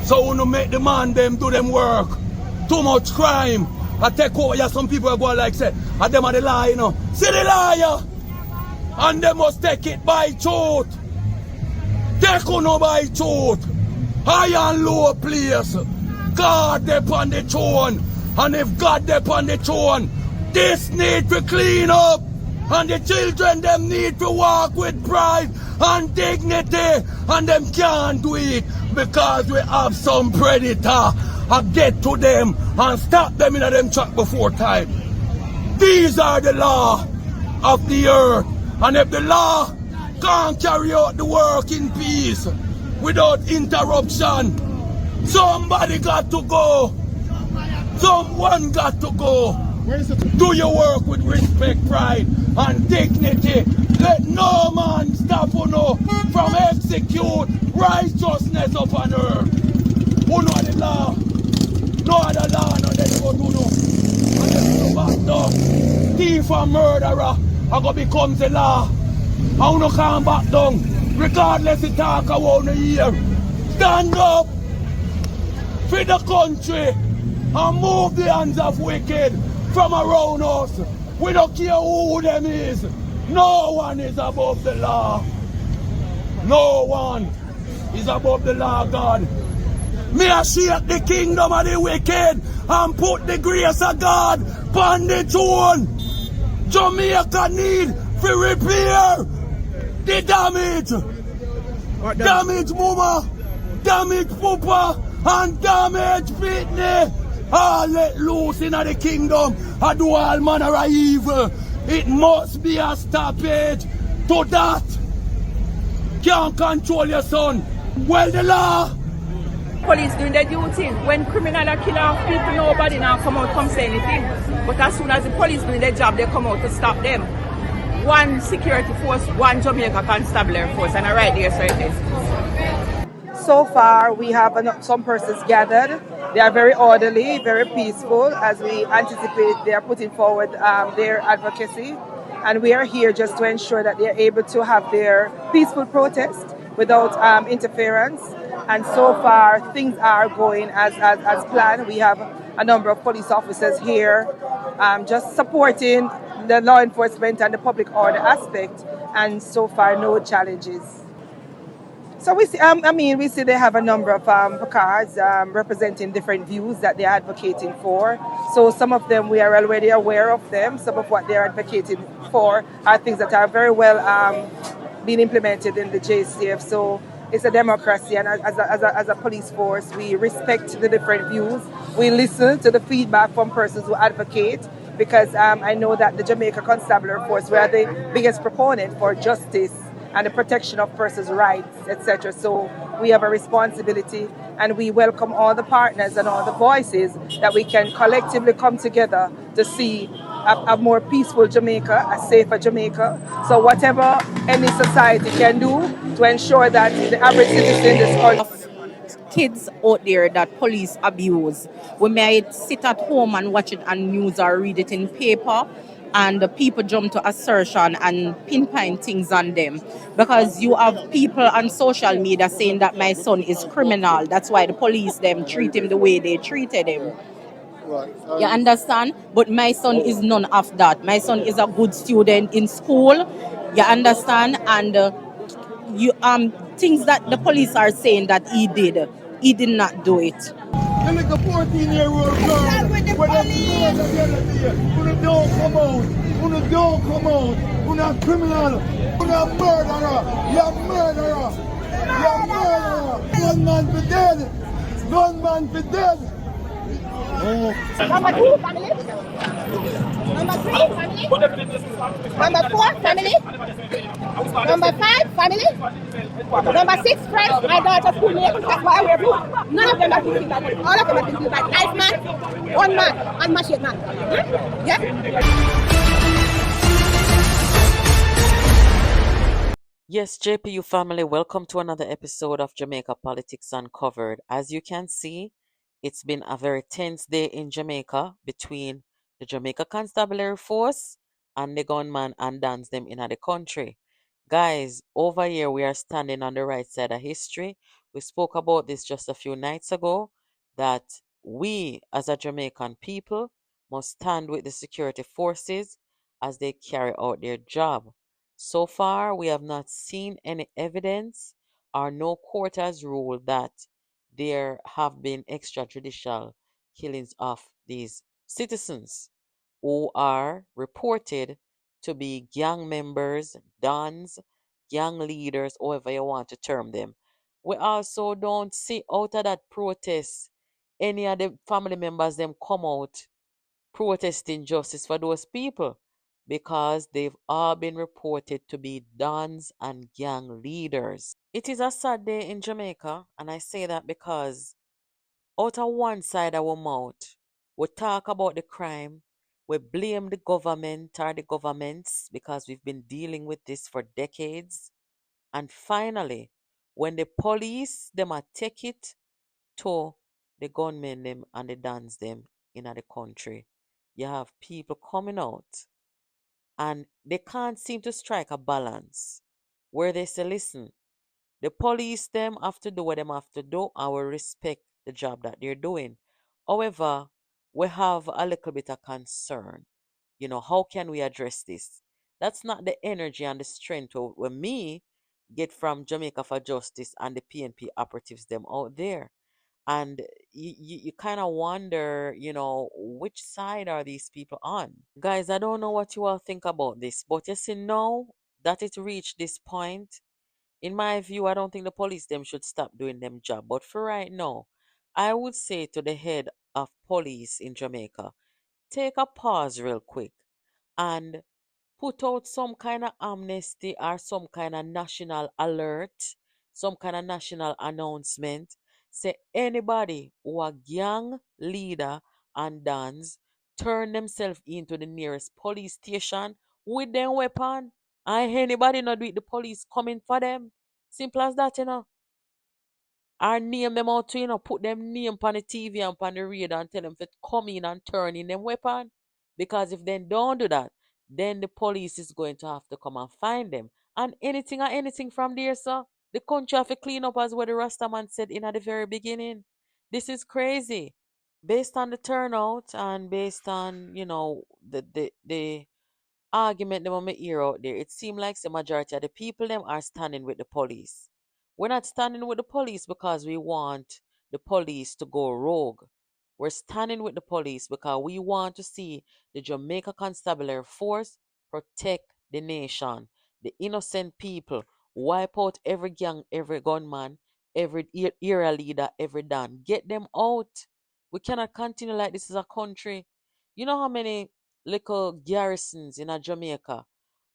So when you make the man them do them work, too much crime. I take over, yeah, some people are going like say, and them are the lie, you know. See the liar! And they must take it by truth. Take on by truth. High and low place. God upon the throne. And if God upon the throne, this need to clean up. And the children them need to walk with pride and dignity. And them can't do it because we have some predator. I get to them and stop them in them track before time. These are the law of the earth. And if the law can't carry out the work in peace without interruption, somebody got to go. Someone got to go. Do your work with respect, pride, and dignity. Let no man stop you from execute righteousness upon earth. Who know the law? No other law, no they go do no. And then go back down. Thief and murderer are going to become the law. And you can't back down. Regardless of talk about the year. Stand up for the country and move the hands of wicked from around us. We don't care who them is. No one is above the law. No one is above the law, God. May I shake the kingdom of the wicked and put the grace of God upon the throne. Jamaica need to repair the damage. Damage mama, damage papa, and damage Pitney. All let loose in the kingdom and do all manner of evil. It must be a stoppage to that. Can't control your son. Well, the law. Police doing their duty. When criminals are killing off people, nobody now come say anything. But as soon as the police doing their job, they come out to stop them. One security force, one Jamaica constabulary force, and right there, so it is. So far, we have some persons gathered. They are very orderly, very peaceful, as we anticipate they are putting forward their advocacy. And we are here just to ensure that they are able to have their peaceful protest without interference. And so far, things are going as planned. We have a number of police officers here just supporting the law enforcement and the public order aspect. And so far, no challenges. So we see they have a number of placards representing different views that they're advocating for. So some of them we are already aware of them. Some of what they're advocating for are things that are very well being implemented in the JCF. So it's a democracy, and as a police force, we respect the different views. We listen to the feedback from persons who advocate, because I know that the Jamaica Constabulary Force, we are the biggest proponent for justice and the protection of persons' rights, etc. So we have a responsibility, and we welcome all the partners and all the voices that we can collectively come together to see a more peaceful Jamaica, a safer Jamaica. So whatever any society can do to ensure that the average citizen in this country... Kids out there that police abuse. We might sit at home and watch it on news or read it in paper, and the people jump to assertion and pinpoint things on them. Because you have people on social media saying that my son is criminal. That's why the police them treat him the way they treated him. Right. You understand? But my son is none of that. My son is a good student in school. You understand? And things that the police are saying that he did not do it. You like a 14-year-old girl with a who don't come out, who don't come out, who a criminal, who a murderer, you're a murderer, you're a murderer. Gunman for dead, gunman for dead. Number 2, family. Number 3, family. Number 4, family. Number 5, family. Number 6, friends. My daughter's school name. That's why I wear blue. None of them are thinking about it. All of them are thinking about nice man, one man, and machine man. Yeah? Yes, JPU family, welcome to another episode of Jamaica Politics Uncovered. As you can see, it's been a very tense day in Jamaica between the Jamaica Constabulary Force and the gunman and dance them in the country. Guys, over here we are standing on the right side of history. We spoke about this just a few nights ago, that we as a Jamaican people must stand with the security forces as they carry out their job. So far, we have not seen any evidence or no court has ruled that there have been extrajudicial killings of these citizens who are reported to be gang members, dons, gang leaders, however you want to term them. We also don't see out of that protest any of the family members them come out protesting justice for those people because they've all been reported to be dons and gang leaders. It is a sad day in Jamaica, and I say that because out of one side of our mouth, we talk about the crime, we blame the government or the governments because we've been dealing with this for decades. And finally, when the police them a take it to the gunmen them and the dons them in the country, you have people coming out and they can't seem to strike a balance where they say, listen, the police them have to do what them have to do and we respect the job that they're doing. However, we have a little bit of concern. How can we address this? That's not the energy and the strength we me get from Jamaica for Justice and the PNP operatives them out there. And you kind of wonder, which side are these people on? Guys, I don't know what you all think about this, but you see now that it reached this point, in my view, I don't think the police them should stop doing them job. But for right now, I would say to the head of police in Jamaica, take a pause real quick and put out some kind of amnesty or some kind of national alert, some kind of national announcement. Say anybody who a gang leader and dance turn themselves into the nearest police station with their weapon. And anybody not with the police coming for them. Simple as that. Or name them out to, put them name on the TV and on the radio and tell them to come in and turn in them weapon. Because if they don't do that, then the police is going to have to come and find them. And anything from there, sir, the country have to clean up as what the Rastaman said in at the very beginning. This is crazy. Based on the turnout and based on, the argument them on my ear out there, it seems like the majority of the people them are standing with the police. We're not standing with the police because we want the police to go rogue. We're standing with the police because we want to see the Jamaica Constabulary Force protect the nation, the innocent people, wipe out every gang, every gunman, every era leader, every dan. Get them out. We cannot continue like this as a country. You know how many little garrisons in a Jamaica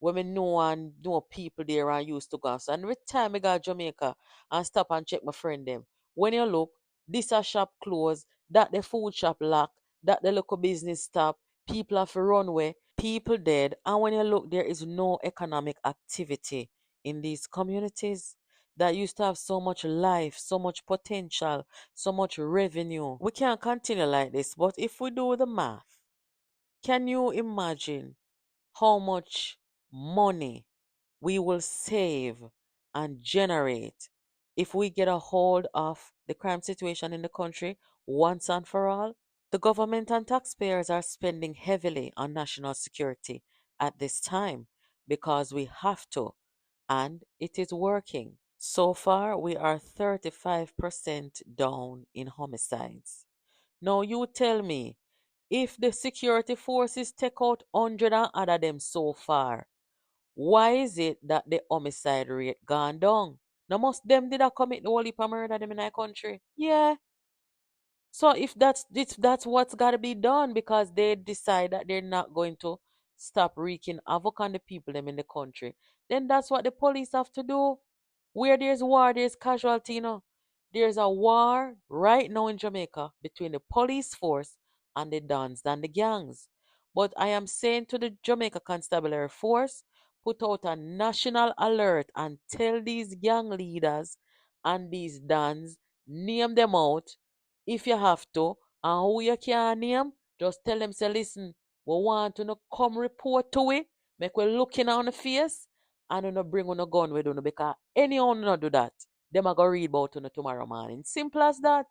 where me know and know people there and used to go. So and every time I go to Jamaica and stop and check my friend them, when you look, this a shop closed, that the food shop locked, that the local business stop, people have to run away, people dead, and when you look, there is no economic activity in these communities that used to have so much life, so much potential, so much revenue. We can't continue like this, but if we do the math, can you imagine how much money we will save and generate if we get a hold of the crime situation in the country once and for all? The government and taxpayers are spending heavily on national security at this time because we have to, and it is working. So far, we are 35% down in homicides. Now, you tell me, if the security forces take out 100 and other them so far, why is it that the homicide rate gone down? Now, most them did a commit the whole heap of murder them in our country. Yeah. So if that's what's got to be done because they decide that they're not going to stop wreaking havoc on the people them in the country, then that's what the police have to do. Where there's war, there's casualty. There's a war right now in Jamaica between the police force and the dons and the gangs. But I am saying to the Jamaica Constabulary Force, put out a national alert and tell these gang leaders and these dons, name them out if you have to, and who you can name, just tell them, say, listen, we want to come report to it, make we looking on the face, and you bring on a gun with you because anyone not do that. them a go read about you tomorrow morning. Simple as that.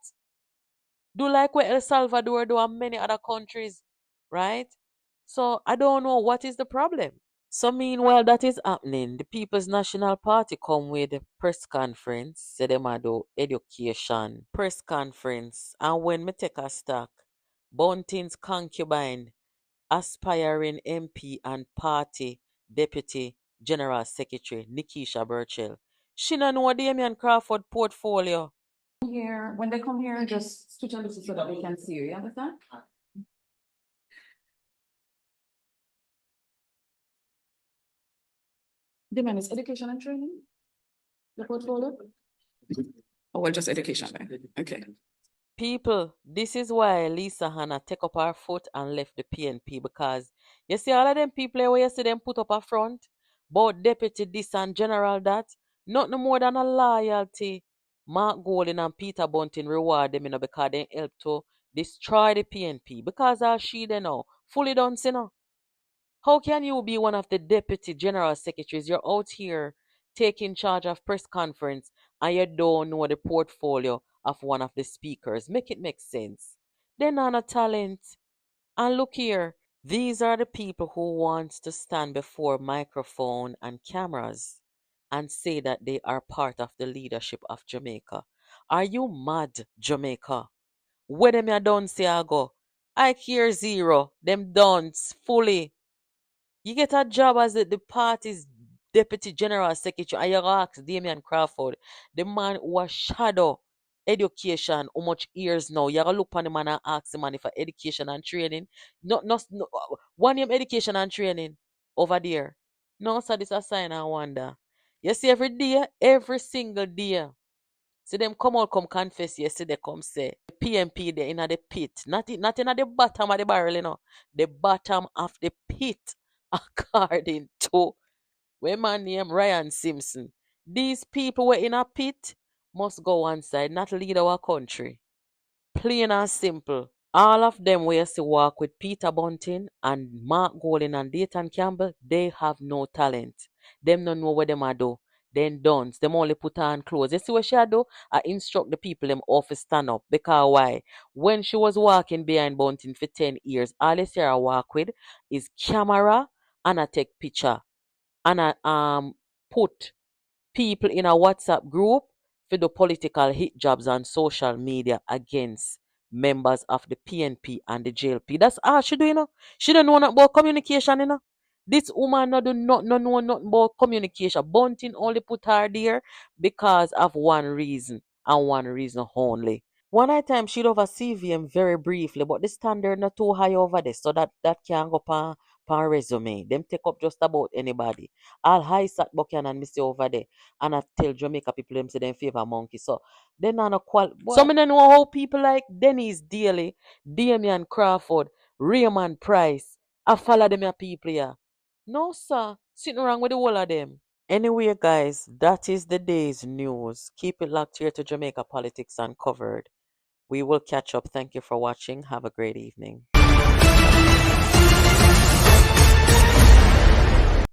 Do like what El Salvador do and many other countries, right? So I don't know what is the problem. So meanwhile that is happening, the People's National Party come with a press conference, say them a do education press conference. And when me take a stock, Bunting's concubine, aspiring MP and party deputy general secretary, Nikisha Burchell, she no know Damian Crawford portfolio. Here, when they come here, just switch on this so that they can see you. You understand? Demand is education and training. The portfolio. Oh, well, just education then. Okay. People, this is why Lisa Hanna take up her foot and left the PNP, because you see all of them people where you see them put up a front, both deputy this and general that, not no more than a loyalty. Mark Golding and Peter Bunting reward them, because they help to destroy the PNP, because all she they know fully done, you know. How can you be one of the deputy general secretaries? You're out here taking charge of press conference and you don't know the portfolio of one of the speakers. Make it make sense. They're not a talent. And look here, these are the people who want to stand before microphone and cameras and say that they are part of the leadership of Jamaica. Are you mad, Jamaica? Where them you done say I go? I care zero. Them done fully. You get a job as the party's deputy general secretary, and you ask Damian Crawford, the man who was shadow education, how much years now? You gotta look on the man and ask the man for education and training. No, one name education and training over there. No, sir, this a sign I wonder. You see, every day, every single day. See them come out, come confess yesterday, come say the PMP they in the pit. Not in the bottom of the barrel, you know. The bottom of the pit, according to where man named Ryan Simpson. These people were in a pit must go one side, not lead our country. Plain and simple. All of them where you see walk with Peter Bunting and Mark Golding and Dayton Campbell, they have no talent. Them don't know what them a do. Then don't. Them only put on clothes. You see what she a do? I instruct the people them off to stand up. Because why? When she was walking behind Bunting for 10 years, all you see her walk with is camera and I take picture. And I put people in a WhatsApp group for the political hit jobs on social media against members of the PNP and the JLP. That's all she do, you know. She don't know nothing about communication, you know. This woman no do not no know nothing about communication. Bunting only put her there because of one reason and one reason only. One night time she'd over CVM very briefly, but the standard not too high over there, so that can go pan resume. Them take up just about anybody. All high sat Buchanan me see over there, and I tell Jamaica people them say them favor monkey. So they not no qual. Some of them know how people like Dennis Daly, Damian Crawford, Raymond Price. I follow them your people here. No sir, sitting wrong with the whole of them. Anyway, guys, that is the day's news. Keep it locked here to Jamaica Politics Uncovered. We will catch up. Thank you for watching. Have a great evening.